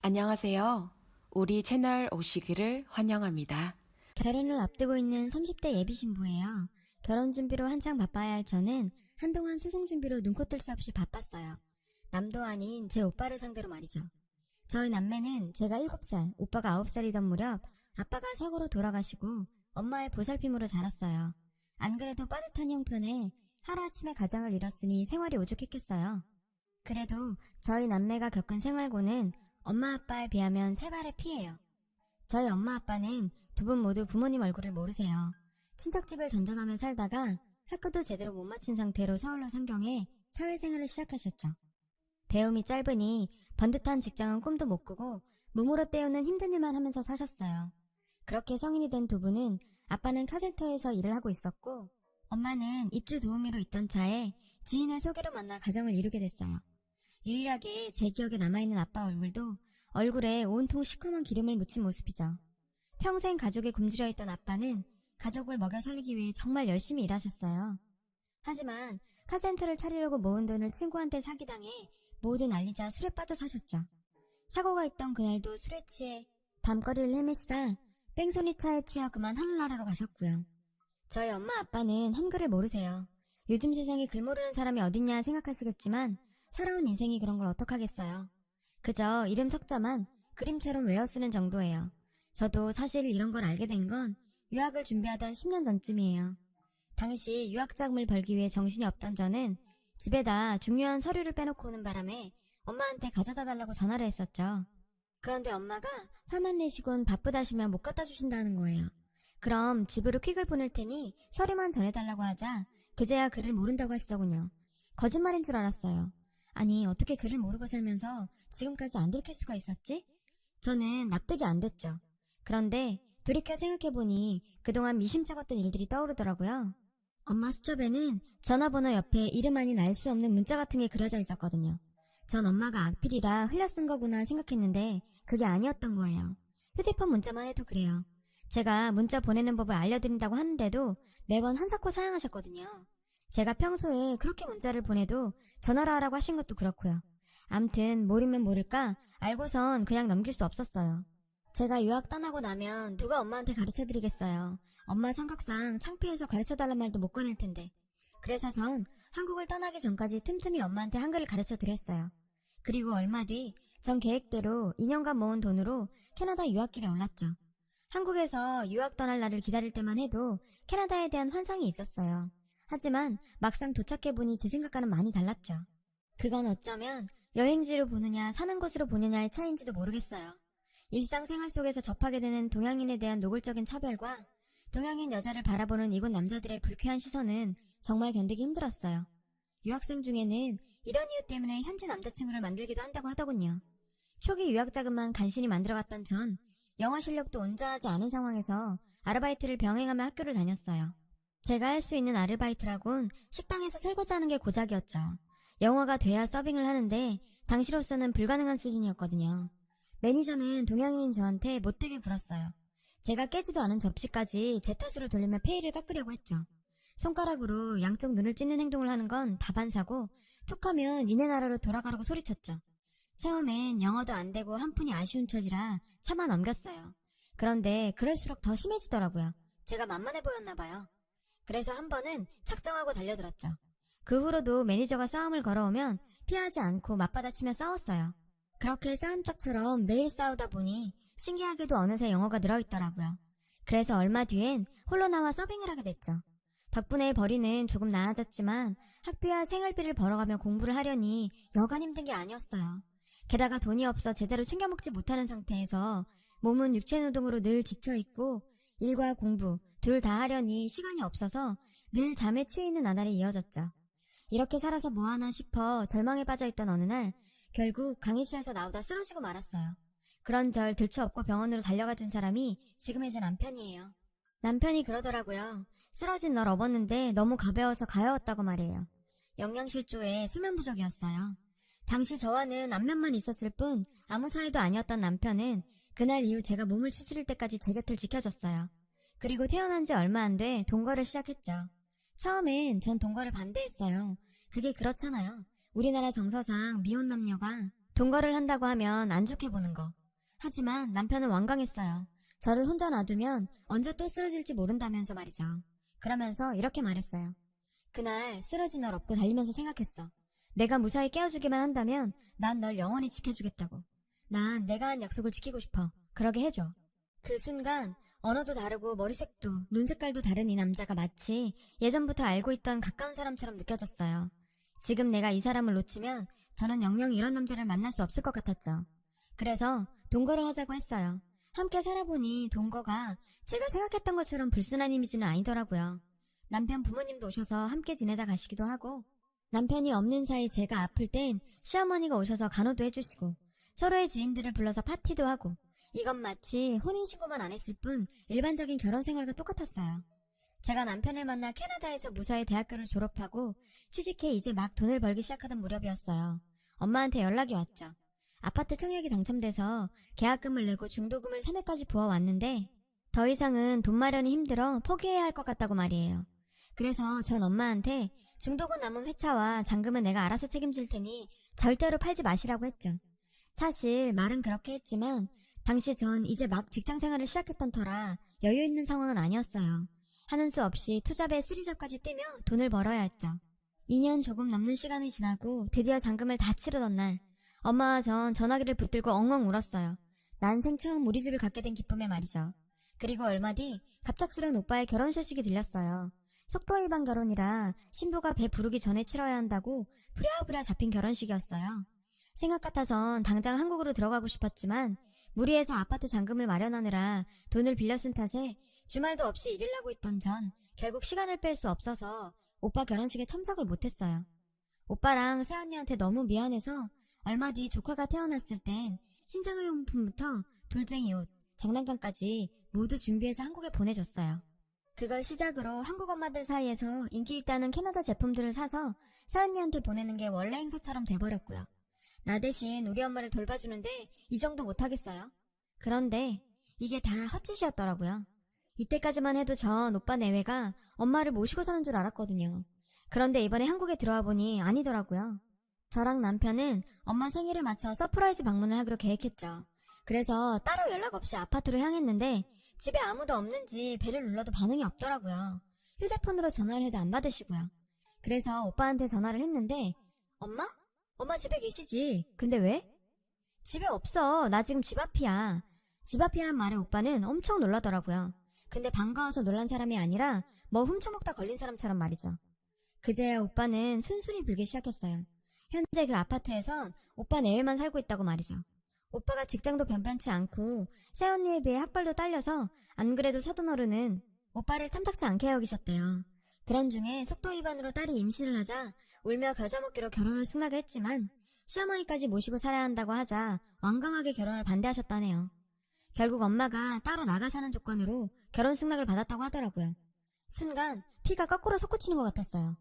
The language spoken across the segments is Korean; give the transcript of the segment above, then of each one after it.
안녕하세요. 우리 채널 오시기를 환영합니다. 결혼을 앞두고 있는 30대 예비 신부예요. 결혼 준비로 한창 바빠야 할 저는 한동안 수능 준비로 눈코 뜰 새 없이 바빴어요. 남도 아닌 제 오빠를 상대로 말이죠. 저희 남매는 제가 7살, 오빠가 9살이던 무렵 아빠가 사고로 돌아가시고 엄마의 보살핌으로 자랐어요. 안 그래도 빠듯한 형편에 하루아침에 가장을 잃었으니 생활이 오죽했겠어요. 그래도 저희 남매가 겪은 생활고는 엄마 아빠에 비하면 세 발의 피예요. 저희 엄마 아빠는 두 분 모두 부모님 얼굴을 모르세요. 친척집을 전전하며 살다가 학교도 제대로 못 마친 상태로 서울로 상경해 사회생활을 시작하셨죠. 배움이 짧으니 번듯한 직장은 꿈도 못 꾸고 몸으로 때우는 힘든 일만 하면서 사셨어요. 그렇게 성인이 된 두 분은 아빠는 카센터에서 일을 하고 있었고 엄마는 입주 도우미로 있던 차에 지인의 소개로 만나 가정을 이루게 됐어요. 유일하게 제 기억에 남아있는 아빠 얼굴도 얼굴에 온통 시커먼 기름을 묻힌 모습이죠. 평생 가족에 굶주려 있던 아빠는 가족을 먹여 살리기 위해 정말 열심히 일하셨어요. 하지만 카센터를 차리려고 모은 돈을 친구한테 사기당해 모두 날리자 술에 빠져 사셨죠. 사고가 있던 그날도 술에 취해 밤거리를 헤매시다 뺑소니 차에 치여 그만 하늘나라로 가셨고요. 저희 엄마 아빠는 한글을 모르세요. 요즘 세상에 글 모르는 사람이 어딨냐 생각하시겠지만 살아온 인생이 그런 걸 어떡하겠어요. 그저 이름 석자만 그림처럼 외워쓰는 정도예요. 저도 사실 이런 걸 알게 된 건 유학을 준비하던 10년 전쯤이에요. 당시 유학 자금을 벌기 위해 정신이 없던 저는 집에다 중요한 서류를 빼놓고 오는 바람에 엄마한테 가져다 달라고 전화를 했었죠. 그런데 엄마가 화만 내시곤 바쁘다시며 못 갖다 주신다는 거예요. 그럼 집으로 퀵을 보낼 테니 서류만 전해달라고 하자 그제야 글을 모른다고 하시더군요. 거짓말인 줄 알았어요. 아니 어떻게 글을 모르고 살면서 지금까지 안 들킬 수가 있었지? 저는 납득이 안 됐죠. 그런데 돌이켜 생각해보니 그동안 미심쩍었던 일들이 떠오르더라고요. 엄마 수첩에는 전화번호 옆에 이름 아닌 알 수 없는 문자 같은 게 그려져 있었거든요. 전 엄마가 악필이라 흘려 쓴 거구나 생각했는데 그게 아니었던 거예요. 휴대폰 문자만 해도 그래요. 제가 문자 보내는 법을 알려드린다고 하는데도 매번 한사코 사양하셨거든요. 제가 평소에 그렇게 문자를 보내도 전화로 하라고 하신 것도 그렇고요. 암튼 모르면 모를까 알고선 그냥 넘길 수 없었어요. 제가 유학 떠나고 나면 누가 엄마한테 가르쳐드리겠어요. 엄마 성격상 창피해서 가르쳐달란 말도 못 꺼낼 텐데. 그래서 전 한국을 떠나기 전까지 틈틈이 엄마한테 한글을 가르쳐드렸어요. 그리고 얼마 뒤 전 계획대로 2년간 모은 돈으로 캐나다 유학길에 올랐죠. 한국에서 유학 떠날 날을 기다릴 때만 해도 캐나다에 대한 환상이 있었어요. 하지만 막상 도착해보니 제 생각과는 많이 달랐죠. 그건 어쩌면 여행지로 보느냐 사는 곳으로 보느냐의 차이인지도 모르겠어요. 일상생활 속에서 접하게 되는 동양인에 대한 노골적인 차별과 동양인 여자를 바라보는 이곳 남자들의 불쾌한 시선은 정말 견디기 힘들었어요. 유학생 중에는 이런 이유 때문에 현지 남자친구를 만들기도 한다고 하더군요. 초기 유학 자금만 간신히 만들어갔던 전 영어 실력도 온전하지 않은 상황에서 아르바이트를 병행하며 학교를 다녔어요. 제가 할 수 있는 아르바이트라곤 식당에서 설거지하는 게 고작이었죠. 영어가 돼야 서빙을 하는데 당시로서는 불가능한 수준이었거든요. 매니저는 동양인인 저한테 못되게 굴었어요. 제가 깨지도 않은 접시까지 제 탓으로 돌리며 페이를 깎으려고 했죠. 손가락으로 양쪽 눈을 찢는 행동을 하는 건 다반사고 툭하면 니네 나라로 돌아가라고 소리쳤죠. 처음엔 영어도 안 되고 한 푼이 아쉬운 처지라 차마 넘겼어요. 그런데 그럴수록 더 심해지더라고요. 제가 만만해 보였나 봐요. 그래서 한 번은 작정하고 달려들었죠. 그 후로도 매니저가 싸움을 걸어오면 피하지 않고 맞받아치며 싸웠어요. 그렇게 싸움닭처럼 매일 싸우다 보니 신기하게도 어느새 영어가 늘어있더라고요. 그래서 얼마 뒤엔 홀로 나와 서빙을 하게 됐죠. 덕분에 벌이는 조금 나아졌지만 학비와 생활비를 벌어가며 공부를 하려니 여간 힘든 게 아니었어요. 게다가 돈이 없어 제대로 챙겨 먹지 못하는 상태에서 몸은 육체노동으로 늘 지쳐있고 일과 공부 둘 다 하려니 시간이 없어서 늘 잠에 취해 있는 나날이 이어졌죠. 이렇게 살아서 뭐하나 싶어 절망에 빠져있던 어느 날 결국 강의실에서 나오다 쓰러지고 말았어요. 그런 절 들쳐업고 병원으로 달려가준 사람이 지금의 제 남편이에요. 남편이 그러더라고요. 쓰러진 널 업었는데 너무 가벼워서 가여웠다고 말이에요. 영양실조에 수면 부족이었어요. 당시 저와는 안면만 있었을 뿐 아무 사이도 아니었던 남편은 그날 이후 제가 몸을 추스릴 때까지 제 곁을 지켜줬어요. 그리고 태어난 지 얼마 안 돼 동거를 시작했죠. 처음엔 전 동거를 반대했어요. 그게 그렇잖아요. 우리나라 정서상 미혼 남녀가 동거를 한다고 하면 안 좋게 보는 거. 하지만 남편은 완강했어요. 저를 혼자 놔두면 언제 또 쓰러질지 모른다면서 말이죠. 그러면서 이렇게 말했어요. 그날 쓰러진 널 업고 달리면서 생각했어. 내가 무사히 깨워주기만 한다면 난 널 영원히 지켜주겠다고. 난 내가 한 약속을 지키고 싶어. 그러게 해줘. 그 순간 언어도 다르고 머리색도 눈 색깔도 다른 이 남자가 마치 예전부터 알고 있던 가까운 사람처럼 느껴졌어요. 지금 내가 이 사람을 놓치면 저는 영영 이런 남자를 만날 수 없을 것 같았죠. 그래서 동거를 하자고 했어요. 함께 살아보니 동거가 제가 생각했던 것처럼 불순한 이미지는 아니더라고요. 남편 부모님도 오셔서 함께 지내다 가시기도 하고, 남편이 없는 사이 제가 아플 땐 시어머니가 오셔서 간호도 해주시고, 서로의 지인들을 불러서 파티도 하고, 이건 마치 혼인신고만 안 했을 뿐 일반적인 결혼 생활과 똑같았어요. 제가 남편을 만나 캐나다에서 무사히 대학교를 졸업하고 취직해 이제 막 돈을 벌기 시작하던 무렵이었어요. 엄마한테 연락이 왔죠. 아파트 청약이 당첨돼서 계약금을 내고 중도금을 3회까지 부어왔는데 더 이상은 돈 마련이 힘들어 포기해야 할 것 같다고 말이에요. 그래서 전 엄마한테 중도금 남은 회차와 잔금은 내가 알아서 책임질 테니 절대로 팔지 마시라고 했죠. 사실 말은 그렇게 했지만 당시 전 이제 막 직장생활을 시작했던 터라 여유 있는 상황은 아니었어요. 하는 수 없이 투잡에 쓰리잡까지 뛰며 돈을 벌어야 했죠. 2년 조금 넘는 시간이 지나고 드디어 잔금을 다 치르던 날, 엄마와 전 전화기를 붙들고 엉엉 울었어요. 난생 처음 우리 집을 갖게 된 기쁨에 말이죠. 그리고 얼마 뒤 갑작스런 오빠의 결혼 소식이 들렸어요. 속도 위반 결혼이라 신부가 배 부르기 전에 치러야 한다고 부랴부랴 잡힌 결혼식이었어요. 생각 같아선 당장 한국으로 들어가고 싶었지만 무리해서 아파트 잔금을 마련하느라 돈을 빌려 쓴 탓에 주말도 없이 일을 하고 있던 전 결국 시간을 뺄 수 없어서 오빠 결혼식에 참석을 못했어요. 오빠랑 새언니한테 너무 미안해서 얼마 뒤 조카가 태어났을 땐 신생아용품부터 돌쟁이 옷, 장난감까지 모두 준비해서 한국에 보내줬어요. 그걸 시작으로 한국 엄마들 사이에서 인기 있다는 캐나다 제품들을 사서 새언니한테 보내는 게 원래 행사처럼 돼버렸고요. 나 대신 우리 엄마를 돌봐주는데 이 정도 못하겠어요? 그런데 이게 다 헛짓이었더라고요. 이때까지만 해도 전 오빠 내외가 엄마를 모시고 사는 줄 알았거든요. 그런데 이번에 한국에 들어와 보니 아니더라고요. 저랑 남편은 엄마 생일에 맞춰 서프라이즈 방문을 하기로 계획했죠. 그래서 따로 연락 없이 아파트로 향했는데 집에 아무도 없는지 벨을 눌러도 반응이 없더라고요. 휴대폰으로 전화를 해도 안 받으시고요. 그래서 오빠한테 전화를 했는데 엄마? 엄마 집에 계시지? 근데 왜? 집에 없어. 나 지금 집 앞이야. 집 앞이란 말에 오빠는 엄청 놀라더라고요. 근데 반가워서 놀란 사람이 아니라 뭐 훔쳐먹다 걸린 사람처럼 말이죠. 그제야 오빠는 순순히 불기 시작했어요. 현재 그 아파트에선 오빠 내외만 살고 있다고 말이죠. 오빠가 직장도 변변치 않고 새언니에 비해 학벌도 딸려서 안 그래도 사돈어른은 오빠를 탐탁지 않게 여기셨대요. 그런 중에 속도 위반으로 딸이 임신을 하자 울며 겨자먹기로 결혼을 승낙을 했지만 시어머니까지 모시고 살아야 한다고 하자 완강하게 결혼을 반대하셨다네요. 결국 엄마가 따로 나가 사는 조건으로 결혼 승낙을 받았다고 하더라고요. 순간 피가 거꾸로 솟구치는 것 같았어요.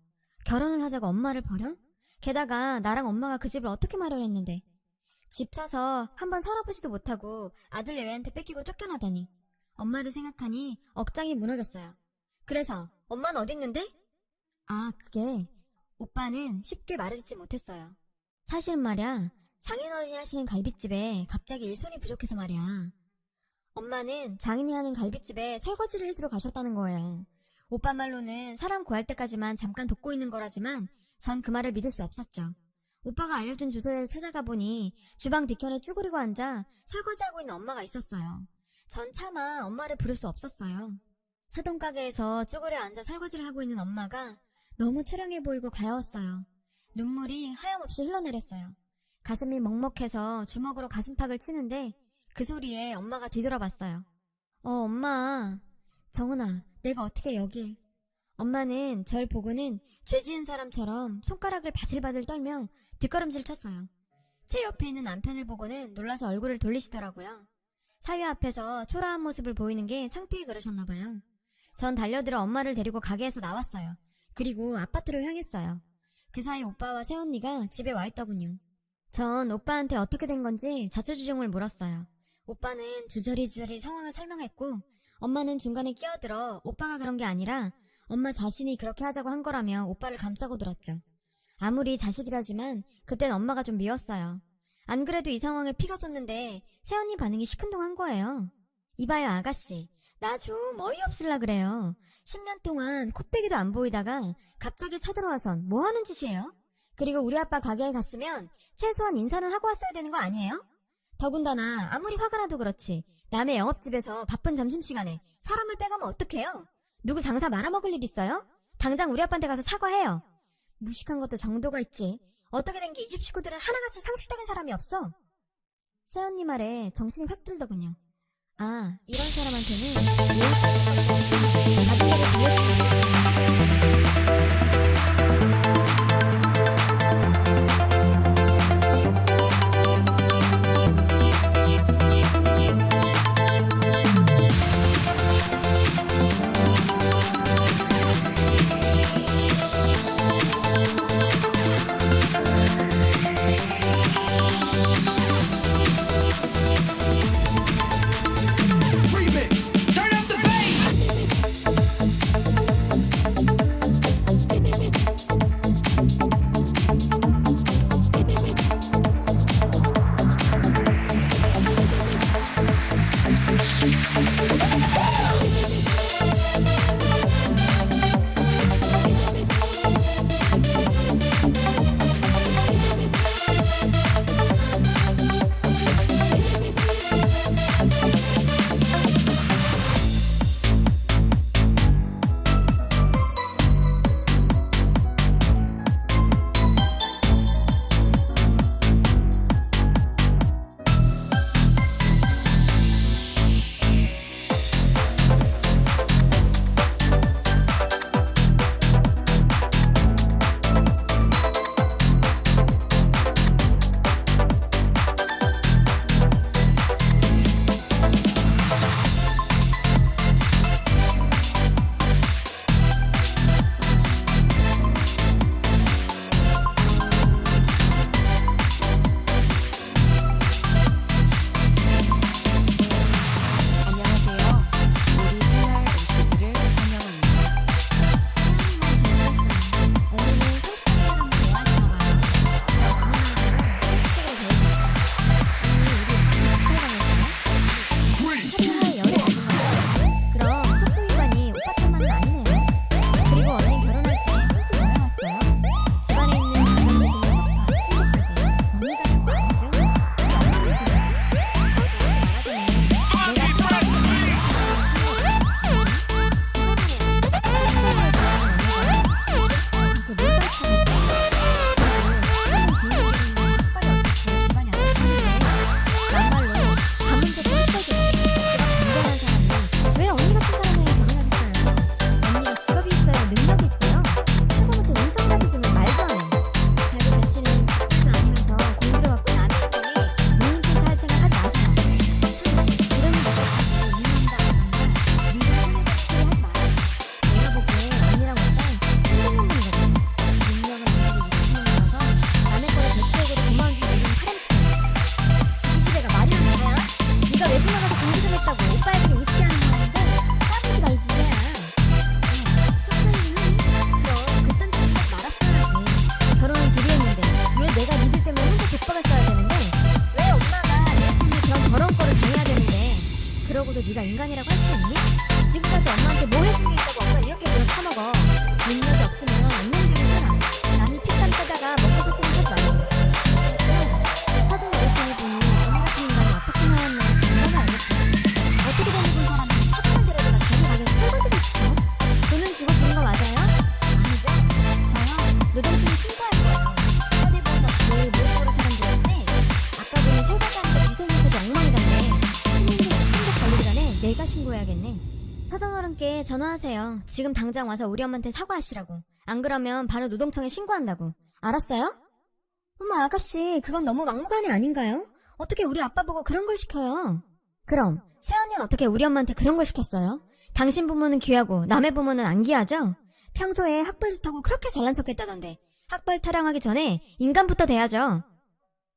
결혼을 하자고 엄마를 버려? 게다가 나랑 엄마가 그 집을 어떻게 마련했는데. 집 사서 한번 살아보지도 못하고 아들 예외한테 뺏기고 쫓겨나다니. 엄마를 생각하니 억장이 무너졌어요. 그래서 엄마는 어디 있는데? 아, 그게 오빠는 쉽게 말을 잇지 못했어요. 사실 말이야, 장인어른이 하시는 갈빗집에 갑자기 일손이 부족해서 말이야. 엄마는 장인이 하는 갈빗집에 설거지를 해주러 가셨다는 거예요. 오빠 말로는 사람 구할 때까지만 잠깐 돕고 있는 거라지만 전 그 말을 믿을 수 없었죠. 오빠가 알려준 주소대로 찾아가 보니 주방 뒤편에 쭈그리고 앉아 설거지하고 있는 엄마가 있었어요. 전 차마 엄마를 부를 수 없었어요. 사돈가게에서 쭈그려 앉아 설거지를 하고 있는 엄마가 너무 처량해 보이고 가여웠어요. 눈물이 하염없이 흘러내렸어요. 가슴이 먹먹해서 주먹으로 가슴팍을 치는데 그 소리에 엄마가 뒤돌아봤어요. 엄마. 정은아, 내가 어떻게 여길. 엄마는 절 보고는 죄 지은 사람처럼 손가락을 바들바들 떨며 뒷걸음질 쳤어요. 제 옆에 있는 남편을 보고는 놀라서 얼굴을 돌리시더라고요. 사위 앞에서 초라한 모습을 보이는 게 창피해 그러셨나봐요. 전 달려들어 엄마를 데리고 가게에서 나왔어요. 그리고 아파트로 향했어요. 그 사이 오빠와 새언니가 집에 와 있더군요. 전 오빠한테 어떻게 된 건지 자초지종을 물었어요. 오빠는 주저리주저리 상황을 설명했고 엄마는 중간에 끼어들어 오빠가 그런 게 아니라 엄마 자신이 그렇게 하자고 한 거라며 오빠를 감싸고 들었죠. 아무리 자식이라지만 그땐 엄마가 좀 미웠어요. 안 그래도 이 상황에 피가 솟는데 새언니 반응이 시큰둥한 거예요. 이봐요 아가씨, 나 좀 어이없을라 그래요. 10년 동안 코빼기도 안 보이다가 갑자기 쳐들어와선 뭐 하는 짓이에요? 그리고 우리 아빠 가게에 갔으면 최소한 인사는 하고 왔어야 되는 거 아니에요? 더군다나 아무리 화가 나도 그렇지 남의 영업집에서 바쁜 점심시간에 사람을 빼가면 어떡해요? 누구 장사 말아먹을 일 있어요? 당장 우리 아빠한테 가서 사과해요. 무식한 것도 정도가 있지. 어떻게 된 게 이 집 식구들은 하나같이 상식적인 사람이 없어? 새언니 말에 정신이 확 들더군요. 아, 이런 사람한테는 나중에 그러고도 네가 인간이라고 할 수 있니? 지금까지 엄마한테 뭐 해준 게 있다고 엄마 이렇게 그냥 처먹어. 능력이 없으면 안녕되는 사람. 남이 피땀 빼다가 먹고 살 생각하지 말고. 사돈 어르신이 보니 언니 같은 인간이 어떻게 나왔나 정말 알겠어. 어떻게 된 일본 사람은 사돈을 데려다가 저기 가게에서 설거지를 시켜? 돈은 주고 부른 거 맞아요? 아니죠. 저요. 노동팀이 신고할 거예요. 손해보험 없이 무역보러 사람들이었지? 아까 보니 설거지하는데 미세먼지도 엉망이던데. 시민들 신고 걸리기 전에 내가 신고해야겠네. 사돈 어른께 전화하세요. 지금 당장 와서 우리 엄마한테 사과하시라고. 안 그러면 바로 노동청에 신고한다고. 알았어요? 어머 아가씨, 그건 너무 막무가내 아닌가요? 어떻게 우리 아빠 보고 그런 걸 시켜요? 그럼 새언니는 어떻게 우리 엄마한테 그런 걸 시켰어요? 당신 부모는 귀하고 남의 부모는 안 귀하죠? 평소에 학벌 좋다고 그렇게 잘난 척했다던데 학벌 타령하기 전에 인간부터 돼야죠.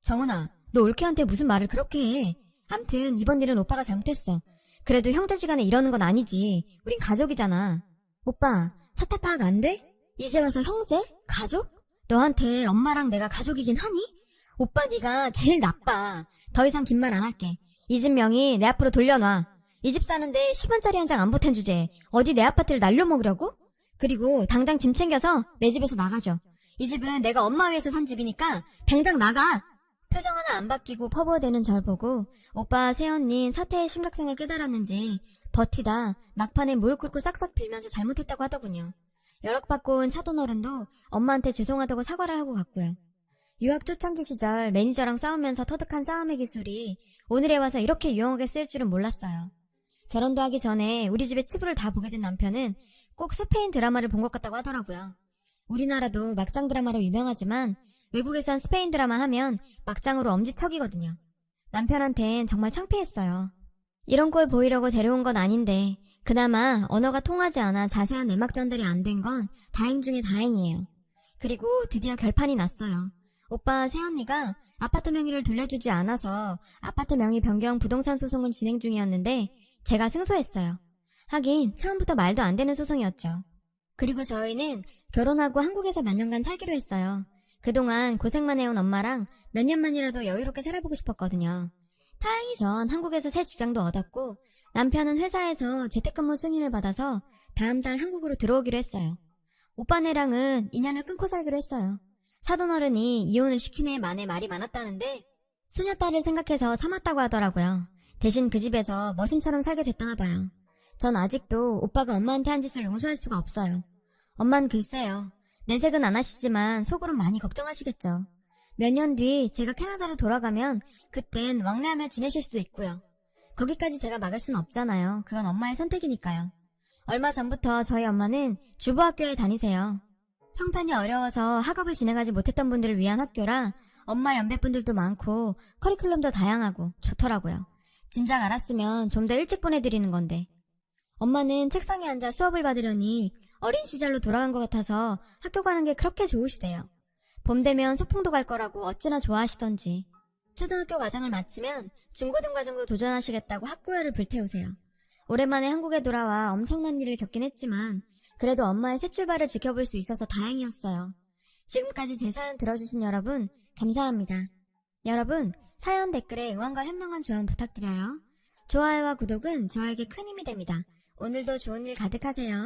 정은아, 너 올케한테 무슨 말을 그렇게 해. 암튼 이번 일은 오빠가 잘못했어. 그래도 형제지간에 이러는 건 아니지. 우린 가족이잖아. 오빠, 사태 파악 안 돼? 이제 와서 형제? 가족? 너한테 엄마랑 내가 가족이긴 하니? 오빠 네가 제일 나빠. 더 이상 긴 말 안 할게. 이 집 명의 내 앞으로 돌려놔. 이 집 사는데 10원짜리 한 장 안 보탠 주제에 어디 내 아파트를 날려먹으려고? 그리고 당장 짐 챙겨서 내 집에서 나가죠. 이 집은 내가 엄마 위해서 산 집이니까 당장 나가. 표정 하나 안 바뀌고 퍼부어대는 절 보고 오빠 새언니 사태의 심각성을 깨달았는지 버티다 막판에 무릎 꿇고 싹싹 빌면서 잘못했다고 하더군요. 연락받고 온 사돈어른도 엄마한테 죄송하다고 사과를 하고 갔고요. 유학 초창기 시절 매니저랑 싸우면서 터득한 싸움의 기술이 오늘에 와서 이렇게 유용하게 쓰일 줄은 몰랐어요. 결혼도 하기 전에 우리 집에 치부를 다 보게 된 남편은 꼭 스페인 드라마를 본 것 같다고 하더라고요. 우리나라도 막장 드라마로 유명하지만 외국에선 스페인 드라마 하면 막장으로 엄지척이거든요. 남편한텐 정말 창피했어요. 이런 꼴 보이려고 데려온 건 아닌데 그나마 언어가 통하지 않아 자세한 내막 전달이 안 된 건 다행 중에 다행이에요. 그리고 드디어 결판이 났어요. 오빠 새언니가 아파트 명의를 돌려주지 않아서 아파트 명의 변경 부동산 소송을 진행 중이었는데 제가 승소했어요. 하긴 처음부터 말도 안 되는 소송이었죠. 그리고 저희는 결혼하고 한국에서 몇 년간 살기로 했어요. 그동안 고생만 해온 엄마랑 몇 년만이라도 여유롭게 살아보고 싶었거든요. 다행히 전 한국에서 새 직장도 얻었고 남편은 회사에서 재택근무 승인을 받아서 다음 달 한국으로 들어오기로 했어요. 오빠네랑은 인연을 끊고 살기로 했어요. 사돈어른이 이혼을 시키네 마네 말이 많았다는데 소녀딸을 생각해서 참았다고 하더라고요. 대신 그 집에서 머슴처럼 살게 됐다나 봐요. 전 아직도 오빠가 엄마한테 한 짓을 용서할 수가 없어요. 엄만 글쎄요. 내색은 안 하시지만 속으로 많이 걱정하시겠죠. 몇 년 뒤 제가 캐나다로 돌아가면 그땐 왕래하며 지내실 수도 있고요. 거기까지 제가 막을 순 없잖아요. 그건 엄마의 선택이니까요. 얼마 전부터 저희 엄마는 주부학교에 다니세요. 형편이 어려워서 학업을 진행하지 못했던 분들을 위한 학교라 엄마 연배분들도 많고 커리큘럼도 다양하고 좋더라고요. 진작 알았으면 좀 더 일찍 보내드리는 건데. 엄마는 책상에 앉아 수업을 받으려니 어린 시절로 돌아간 것 같아서 학교 가는 게 그렇게 좋으시대요. 봄 되면 소풍도 갈 거라고 어찌나 좋아하시던지. 초등학교 과정을 마치면 중고등 과정도 도전하시겠다고 학구열을 불태우세요. 오랜만에 한국에 돌아와 엄청난 일을 겪긴 했지만 그래도 엄마의 새 출발을 지켜볼 수 있어서 다행이었어요. 지금까지 제 사연 들어주신 여러분 감사합니다. 여러분 사연 댓글에 응원과 현명한 조언 부탁드려요. 좋아요와 구독은 저에게 큰 힘이 됩니다. 오늘도 좋은 일 가득하세요.